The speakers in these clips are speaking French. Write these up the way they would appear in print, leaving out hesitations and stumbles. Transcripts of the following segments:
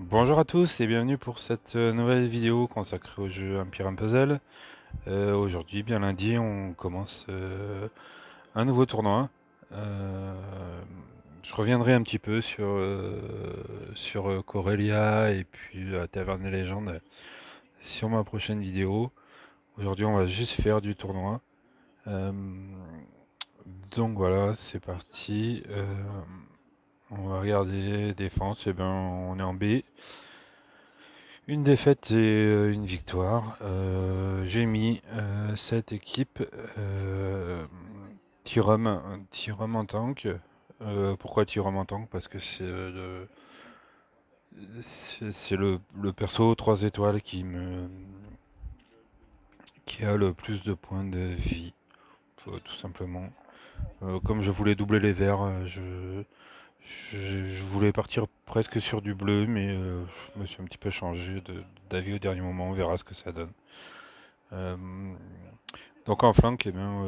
Bonjour à tous et bienvenue pour cette nouvelle vidéo consacrée au jeu Empire Puzzle. Aujourd'hui, bien lundi, on commence un nouveau tournoi. Euh, je reviendrai un petit peu sur Corellia et puis Taverne des légendes sur ma prochaine vidéo. Aujourd'hui, on va juste faire du tournoi. Euh, donc voilà, c'est parti. On va regarder défense. Et ben, on est en B. Une défaite et une victoire. J'ai mis cette équipe Tyrum, Tyrum en tank. Pourquoi Tyrum en tank? Parce que c'est le perso 3 étoiles qui a le plus de points de vie, tout simplement. Comme je voulais doubler les verts, je voulais partir presque sur du bleu, mais je me suis un petit peu changé d'avis au dernier moment. On verra ce que ça donne. Euh, donc en flanc, eh bien,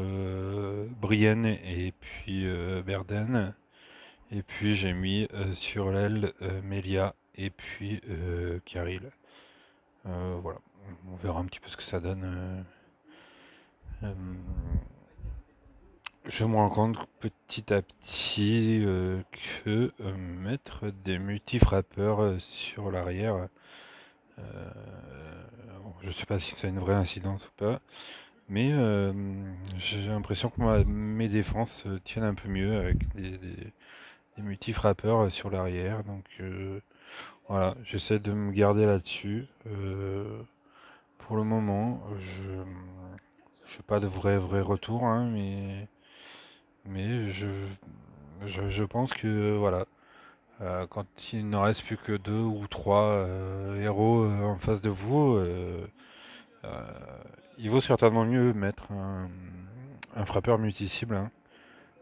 Brienne et puis Berden. Et puis j'ai mis sur l'aile Melia et puis Karil. Voilà, on verra un petit peu ce que ça donne. Euh, je me rends compte petit à petit que mettre des multi-frappeurs sur l'arrière, je sais pas si c'est une vraie incidence ou pas, mais j'ai l'impression que mes défenses tiennent un peu mieux avec des multi-frappeurs sur l'arrière. Donc voilà, j'essaie de me garder là-dessus. Pour le moment, je fais pas de vrai retour, hein, mais je pense que voilà, quand il ne reste plus que deux ou trois héros en face de vous, euh, il vaut certainement mieux mettre un frappeur multi-cible, hein,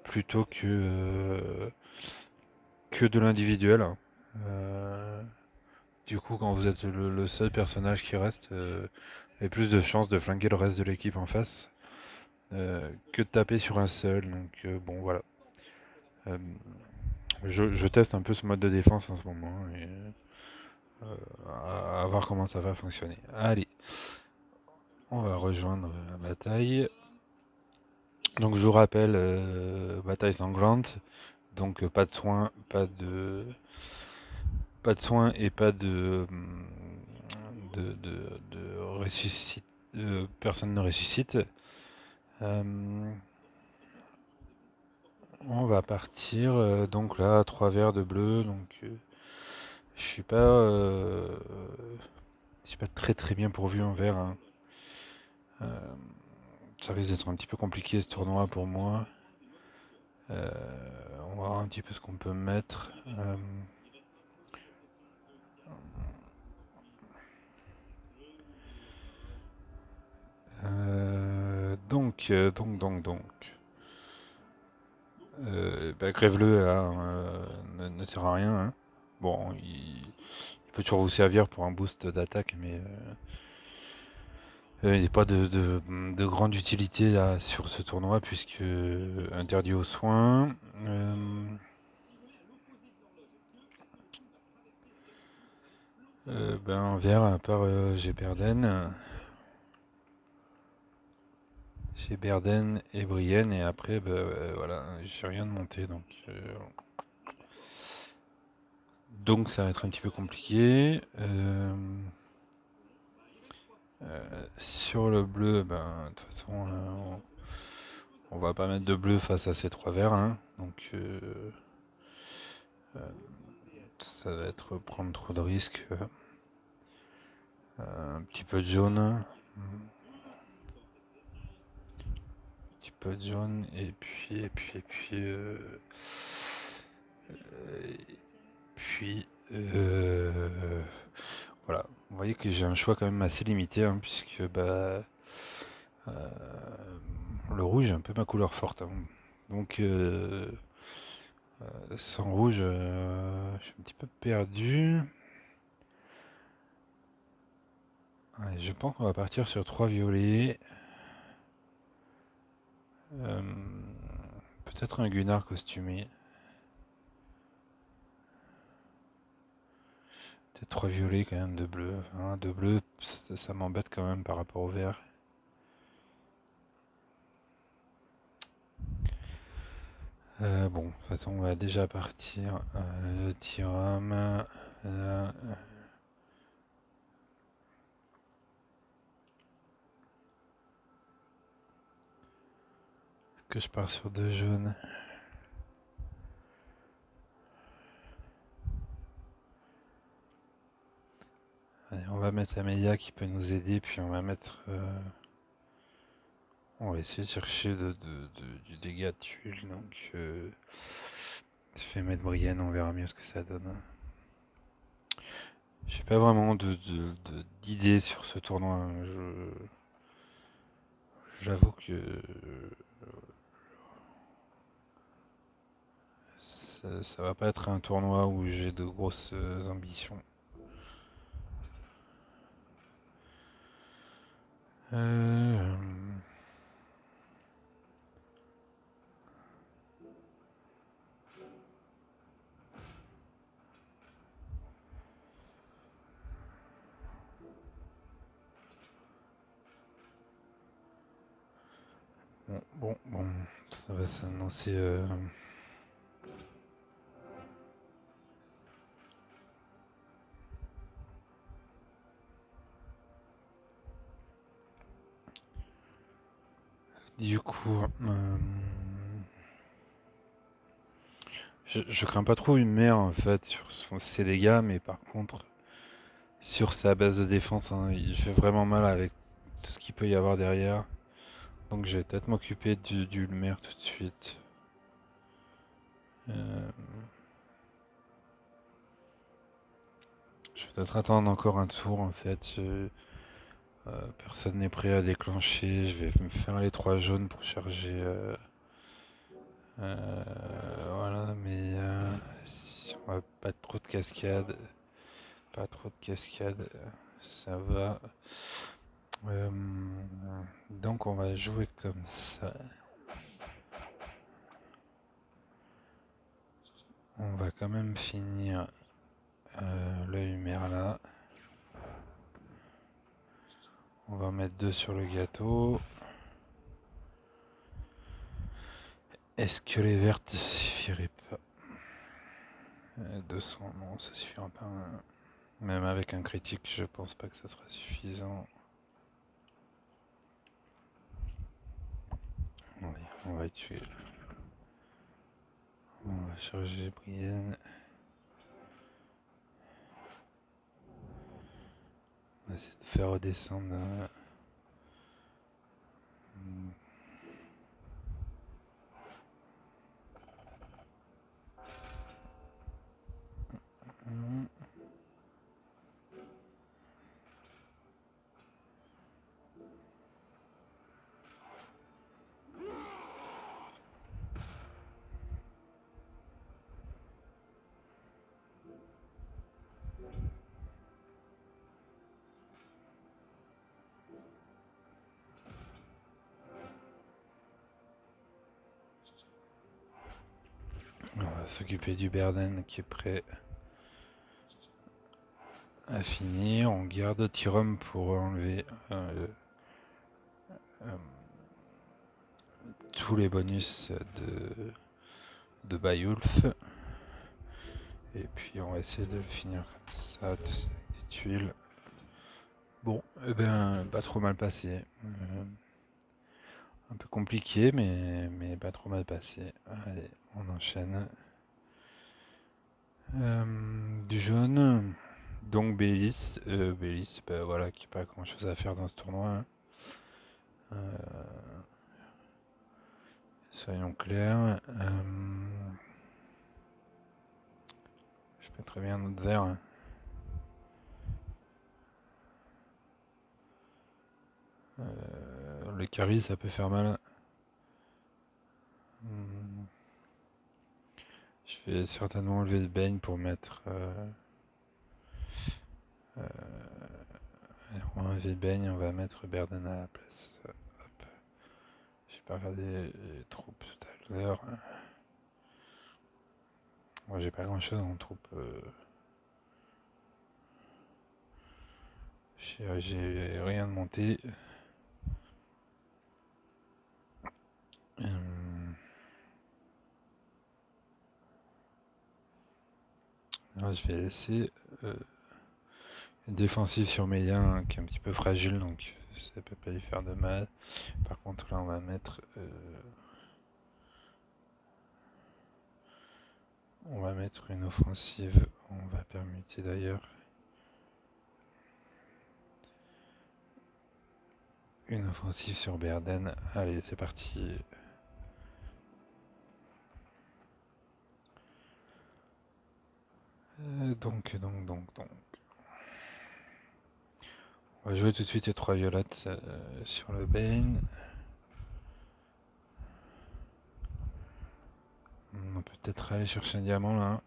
plutôt que de l'individuel. Euh, du coup, quand vous êtes le seul personnage qui reste, vous avez plus de chances de flinguer le reste de l'équipe en face que de taper sur un seul. Donc bon, voilà. Euh, je teste un peu ce mode de défense en ce moment et à voir comment ça va fonctionner. Allez, on va rejoindre la bataille. Donc je vous rappelle, bataille sanglante. Donc pas de soins et pas de ressuscite. Personne ne ressuscite. Euh, on va partir. Donc là, 3 verres de bleu. Donc je suis pas, je suis pas très bien pourvu en vert, hein. Euh, ça risque d'être un petit peu compliqué ce tournoi pour moi. Euh, on va voir un petit peu ce qu'on peut mettre. Donc. Bah, Grève-le hein, ne sert à rien, hein. Bon, il peut toujours vous servir pour un boost d'attaque, mais il n'est pas de grande utilité là, sur ce tournoi, puisque interdit aux soins. Ben, en vert, à part j'ai Berden et Brienne, et après, ben, voilà, j'ai rien de monté, donc ça va être un petit peu compliqué. Sur le bleu, ben, de toute façon, on va pas mettre de bleu face à ces trois verts, hein, donc euh, ça va être prendre trop de risques. Un petit peu de jaune, un petit peu de jaune, puis, voilà. Vous voyez que j'ai un choix quand même assez limité, hein, puisque bah, euh, le rouge est un peu ma couleur forte, hein. Donc sans rouge, je suis un petit peu perdu. Allez, je pense qu'on va partir sur 3 violets. Euh, Peut-être un Gunnar costumé. Peut-être 3 violets quand même, 2 bleus. Hein, 2 bleus, ça m'embête quand même par rapport au vert. Bon, de toute façon, on va déjà partir. Le Thyrame. Que je pars sur 2 jaunes. Allez, on va mettre Amelia qui peut nous aider, puis on va mettre... on va essayer de chercher du dégât de tuile, donc... je vais mettre Brienne, on verra mieux ce que ça donne. J'ai pas vraiment d'idée sur ce tournoi. J'avoue que ça va pas être un tournoi où j'ai de grosses ambitions. Bon, ça va s'annoncer. Du coup, je crains pas trop une mère en fait sur ses dégâts, mais par contre, sur sa base de défense, hein, il fait vraiment mal avec tout ce qu'il peut y avoir derrière. Donc je vais peut-être m'occuper du Ulmer tout de suite. Je vais peut-être attendre encore un tour en fait. Personne n'est prêt à déclencher. Je vais me faire les 3 jaunes pour charger. Voilà, mais si on va pas trop de cascades. Pas trop de cascades. Ça va. Donc on va jouer comme ça. On va quand même finir le Humer là. On va mettre 2 sur le gâteau. Est-ce que les vertes suffiraient pas 200, non, ça suffira pas. Même avec un critique, je pense pas que ça sera suffisant. Allez, on va tuer. On va charger Brienne. On va essayer de faire redescendre. On va s'occuper du Berden qui est prêt à finir. On garde Tyrum pour enlever tous les bonus de Bayulf. Et puis on va essayer de le finir comme ça, des tuiles. Bon, eh ben, pas trop mal passé. Un peu compliqué, mais pas trop mal passé. Allez, on enchaîne. Du jaune, donc Bélis. Bélis, bah, voilà, qui n'a pas grand chose à faire dans ce tournoi. Hein. Soyons clairs. Je peux très bien notre vert. Le carry, ça peut faire mal. Je vais certainement enlever le baigne pour mettre. On va enlever le baigne, on va mettre Berden à la place. Hop. J'ai pas regardé les troupes tout à l'heure. Moi, j'ai pas grand chose en troupes. J'ai rien de monté. Là, je vais laisser une défensive sur Meillan qui est un petit peu fragile, donc ça peut pas lui faire de mal. Par contre, là, on va mettre une offensive. On va permuter d'ailleurs. Une offensive sur Berden. Allez, c'est parti. Donc. On va jouer tout de suite les 3 violettes sur le Bane. On peut peut-être aller chercher un diamant là.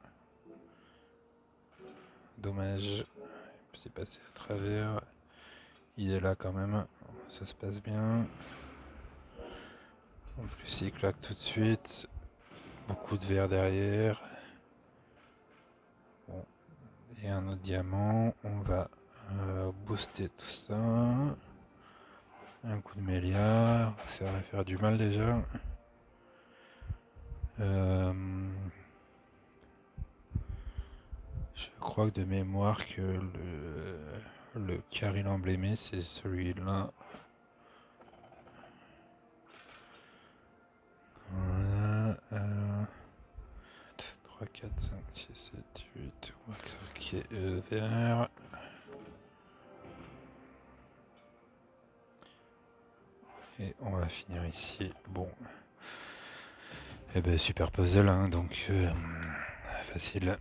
Dommage. C'est passé à travers. Il est là quand même. Ça se passe bien. En plus, il claque tout de suite. Beaucoup de verre derrière. Bon. Et un autre diamant. On va booster tout ça. Un coup de mélia. Ça va faire du mal déjà. Je crois que de mémoire que le caril emblémé c'est celui-là. Voilà. 3, 4, 5, 6, 7, 8. On va cliquer vert. Et on va finir ici. Bon. Et ben super puzzle, hein, donc facile.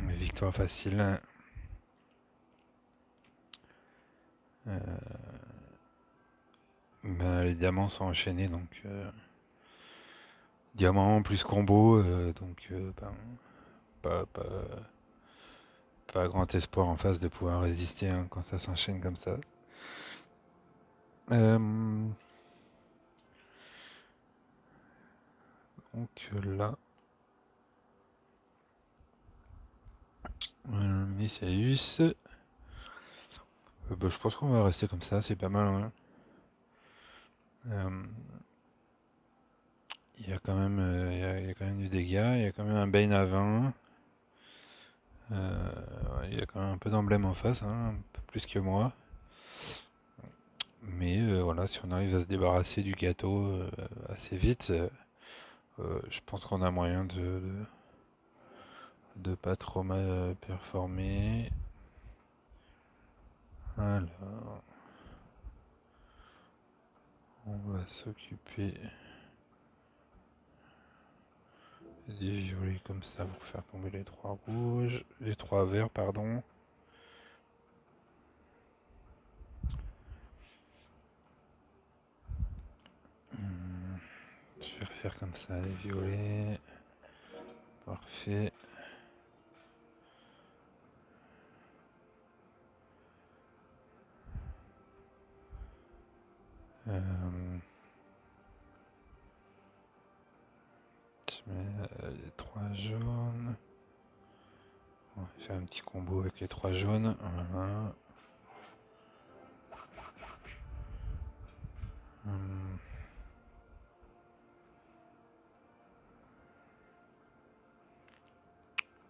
Victoire facile. Ben, les diamants sont enchaînés, donc diamant plus combo, donc ben, pas grand espoir en face de pouvoir résister hein, quand ça s'enchaîne comme ça. Donc là, Niciaeus. Bah, je pense qu'on va rester comme ça, c'est pas mal. Hein. Il y a quand même, il y a quand même du dégât, il y a quand même un Bane à 20. Il y a quand même un peu d'emblème en face, hein, un peu plus que moi. Mais voilà, si on arrive à se débarrasser du gâteau assez vite, je pense qu'on a moyen de pas trop mal performer. Alors, on va s'occuper des violets comme ça pour faire tomber les 3 rouges, les 3 verts, pardon. Je vais refaire comme ça les violets. Parfait. Je mets les 3 jaunes. On va faire un petit combo avec les 3 jaunes. Voilà.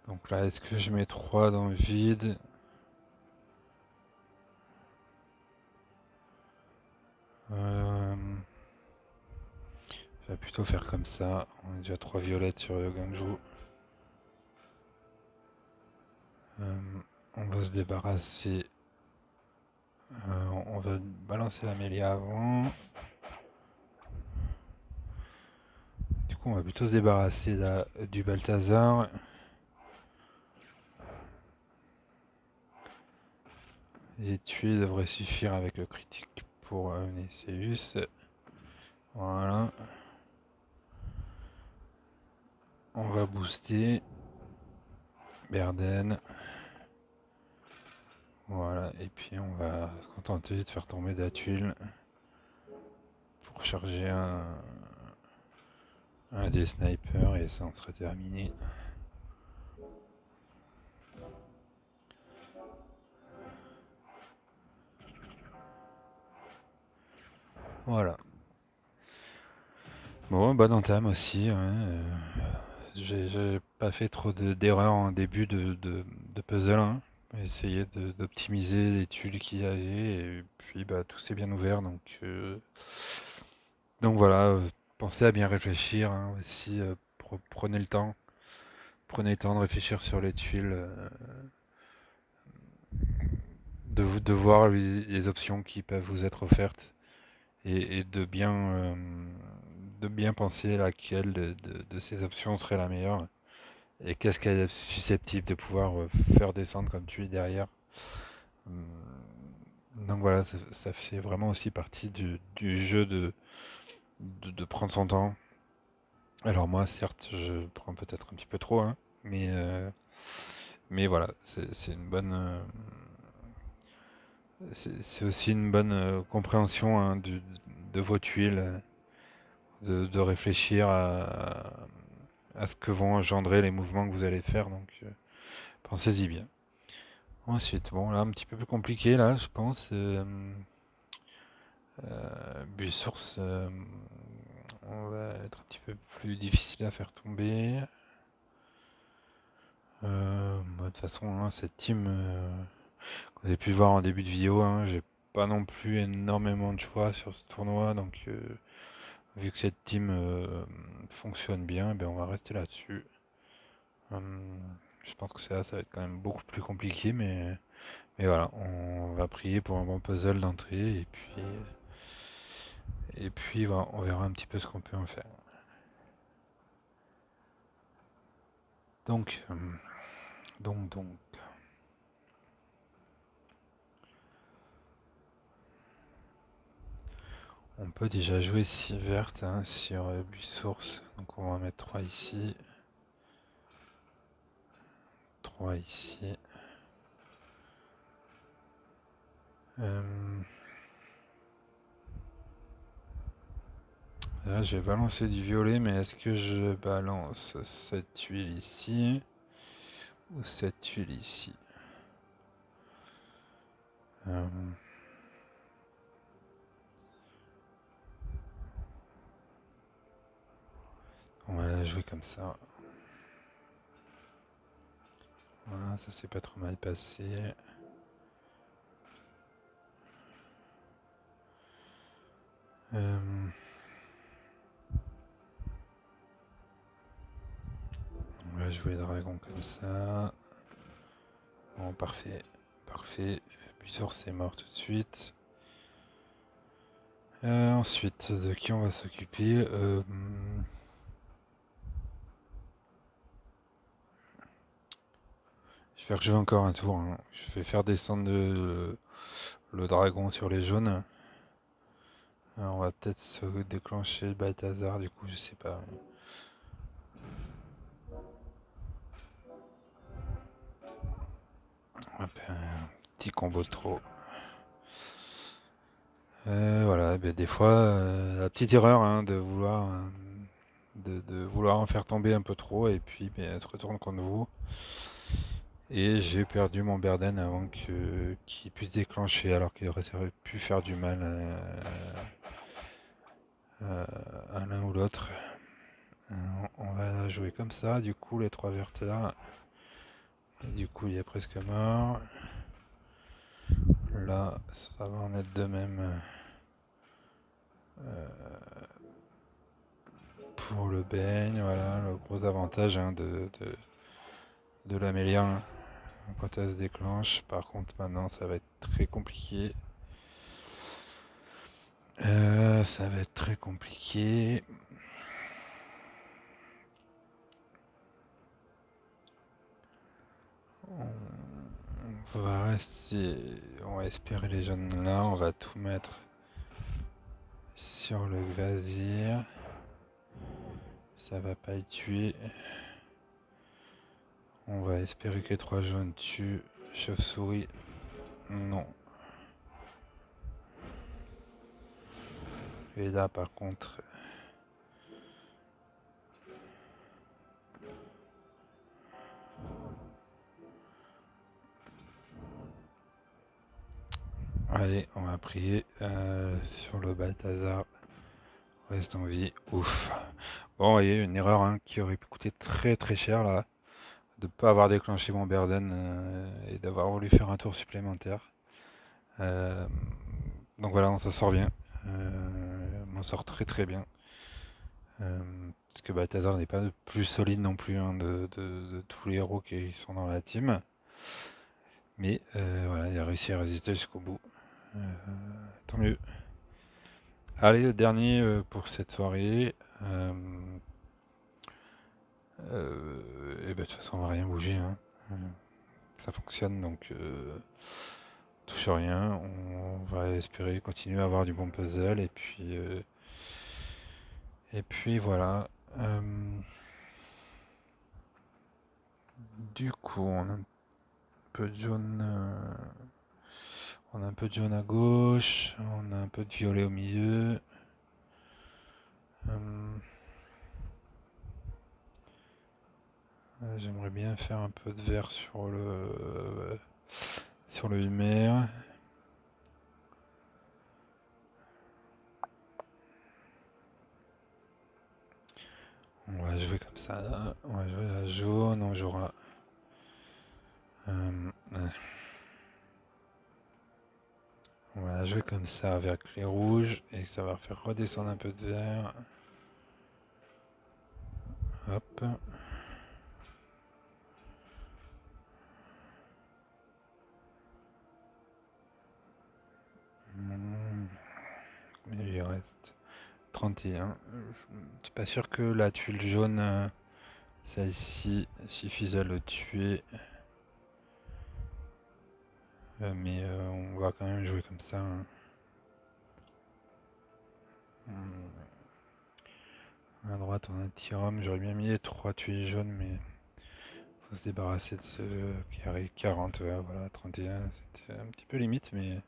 Donc là, est-ce que je mets 3 dans le vide? Je vais plutôt faire comme ça. On a déjà 3 violettes sur le Ganju. On va se débarrasser. On va balancer la mêlée avant. Du coup, on va plutôt se débarrasser là, du Balthazar. Les tuiles devraient suffire avec le critique pour Niciaeus. Voilà. On va booster Berden. Voilà, et puis on va se contenter de faire tomber de la tuile pour charger un des snipers et ça en serait terminé. Voilà. Bon, bonne entame aussi, hein, j'ai pas fait trop d'erreurs en début de puzzle, hein. J'ai essayé d'optimiser les tuiles qu'il y avait, et puis bah, tout s'est bien ouvert, donc voilà, pensez à bien réfléchir, hein, aussi, prenez le temps. Prenez le temps de réfléchir sur les tuiles, de voir les options qui peuvent vous être offertes, et de bien penser laquelle de ces options serait la meilleure. Et qu'est-ce qu'elle est susceptible de pouvoir faire descendre comme tuile derrière. Hum, Donc voilà, ça fait vraiment aussi partie du jeu de prendre son temps. Alors moi, certes, je prends peut-être un petit peu trop, hein, mais voilà, c'est une bonne, c'est aussi une bonne compréhension, hein, de vos tuiles, de réfléchir à ce que vont engendrer les mouvements que vous allez faire, donc pensez-y bien. Ensuite, bon là, un petit peu plus compliqué, là, je pense. Bulle source, on va être un petit peu plus difficile à faire tomber. Bah, de toute façon, hein, cette team, vous avez pu le voir en début de vidéo, hein, j'ai pas non plus énormément de choix sur ce tournoi, donc vu que cette team fonctionne bien, eh bien, on va rester là-dessus. Je pense que ça va être quand même beaucoup plus compliqué, mais voilà, on va prier pour un bon puzzle d'entrée, et puis voilà, on verra un petit peu ce qu'on peut en faire. Donc, donc, on peut déjà jouer 6 vertes, hein, sur Busource. Donc on va en mettre 3 ici. 3 ici. Là, je vais balancer du violet, mais est-ce que je balance cette tuile ici ou cette tuile ici? On va la jouer comme ça. Voilà, ça s'est pas trop mal passé. On va jouer dragon comme ça. Bon, parfait. Parfait. Busource est mort tout de suite. Ensuite, de qui on va s'occuper? Je vais rejouer encore un tour, hein. Je vais faire descendre le dragon sur les jaunes. Alors, on va peut-être se déclencher le Balthazar, du coup, je sais pas. On va faire un petit combo de trop. Voilà, ben des fois, la petite erreur, hein, de vouloir en faire tomber un peu trop, et puis ben, elle se retourne contre vous. Et j'ai perdu mon Berden avant qu'il puisse déclencher, alors qu'il aurait pu faire du mal à l'un ou l'autre. On va jouer comme ça, du coup les 3 vertes là. Et du coup il est presque mort. Là ça va en être de même pour le beigne. Voilà le gros avantage, hein, de l'Amélia, hein, quand elle se déclenche. Par contre maintenant ça va être très compliqué. Ça va être très compliqué. On va rester, on va espérer les jaunes là, on va tout mettre sur le Gvazir. Ça va pas y tuer. On va espérer que les 3 jaunes tuent. Chauve-souris, non. Et là par contre, Allez, on va prier sur le Balthazar. Reste en vie. Ouf. Bon, vous voyez, une erreur hein, qui aurait pu coûter très très cher là, de ne pas avoir déclenché mon Berden et d'avoir voulu faire un tour supplémentaire. Donc voilà, on s'en sort bien. On s'en sort très très bien. Parce que Balthazar n'est pas le plus solide non plus hein, de tous les héros qui sont dans la team. Mais voilà, il a réussi à résister jusqu'au bout. Tant mieux. Allez, le dernier pour cette soirée. Et bah, de toute façon, on va rien bouger. Hein. Ça fonctionne, donc touche rien. On va espérer continuer à avoir du bon puzzle. Et puis voilà. Du coup, on a un peu de jaune. On a un peu de jaune à gauche. On a un peu de violet au milieu. J'aimerais bien faire un peu de vert sur le Humer. On va jouer comme ça là. On va jouer à jaune, on jouera. On va jouer comme ça avec les rouges et ça va faire redescendre un peu de vert. Hop. Il reste 31. Je suis pas sûr que la tuile jaune, celle-ci, suffise à le tuer. Mais on va quand même jouer comme ça. Hein. À droite, on a un Tyrum. J'aurais bien mis les 3 tuiles jaunes, mais faut se débarrasser de ce carré 40. Voilà, 31, c'était un petit peu limite, mais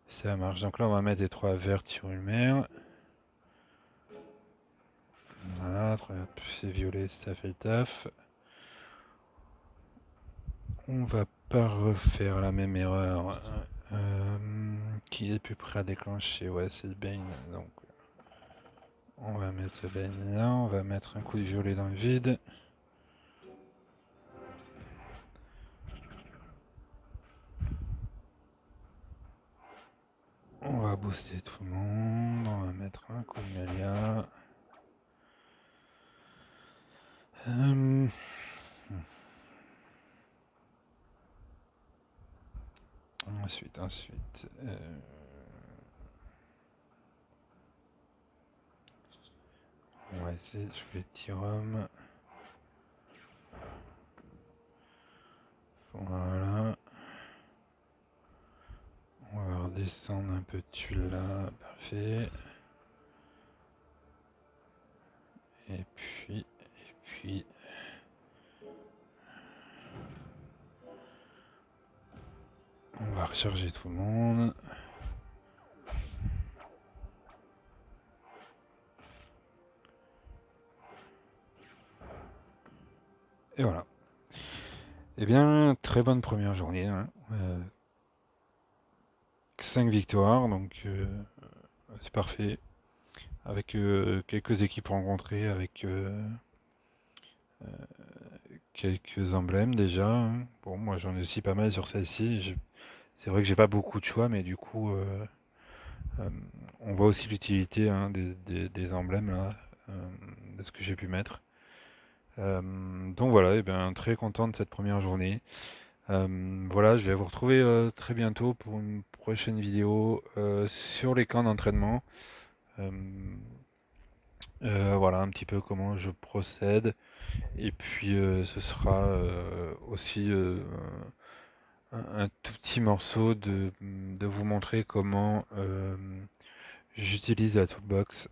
ça marche. Donc là, on va mettre les 3 vertes sur une mer. Voilà, c'est violet, ça fait le taf. On va pas refaire la même erreur. Qui est plus prêt à déclencher? Ouais, c'est le Bane. Donc, on va mettre le Bane là. On va mettre un coup de violet dans le vide. On va booster tout le monde. On va mettre un coup de Melia. Ensuite. On va essayer de jouer Tyrum. Voilà. On va redescendre un peu de tuile là. Parfait. Et puis. On va recharger tout le monde. Et voilà. Eh bien, très bonne première journée. Hein. 5 victoires, donc c'est parfait. Avec quelques équipes rencontrées, avec quelques emblèmes déjà. Hein. Bon, moi j'en ai aussi pas mal sur celle-ci. C'est vrai que j'ai pas beaucoup de choix, mais du coup, on voit aussi l'utilité hein, des emblèmes là, de ce que j'ai pu mettre. Donc voilà, et bien, très content de cette première journée. Voilà, je vais vous retrouver très bientôt pour une prochaine vidéo sur les camps d'entraînement. Voilà un petit peu comment je procède. Et puis ce sera aussi un tout petit morceau de vous montrer comment j'utilise la toolbox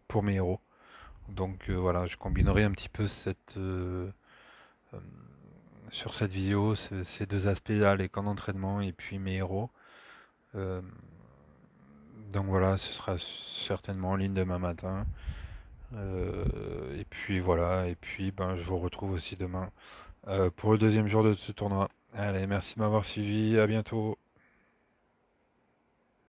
pour mes héros. Donc voilà, je combinerai un petit peu sur cette vidéo ces deux aspects-là, les camps d'entraînement et puis mes héros. Donc voilà, ce sera certainement en ligne demain matin. Et puis voilà, et puis ben, je vous retrouve aussi demain pour le deuxième jour de ce tournoi. Allez, merci de m'avoir suivi, à bientôt.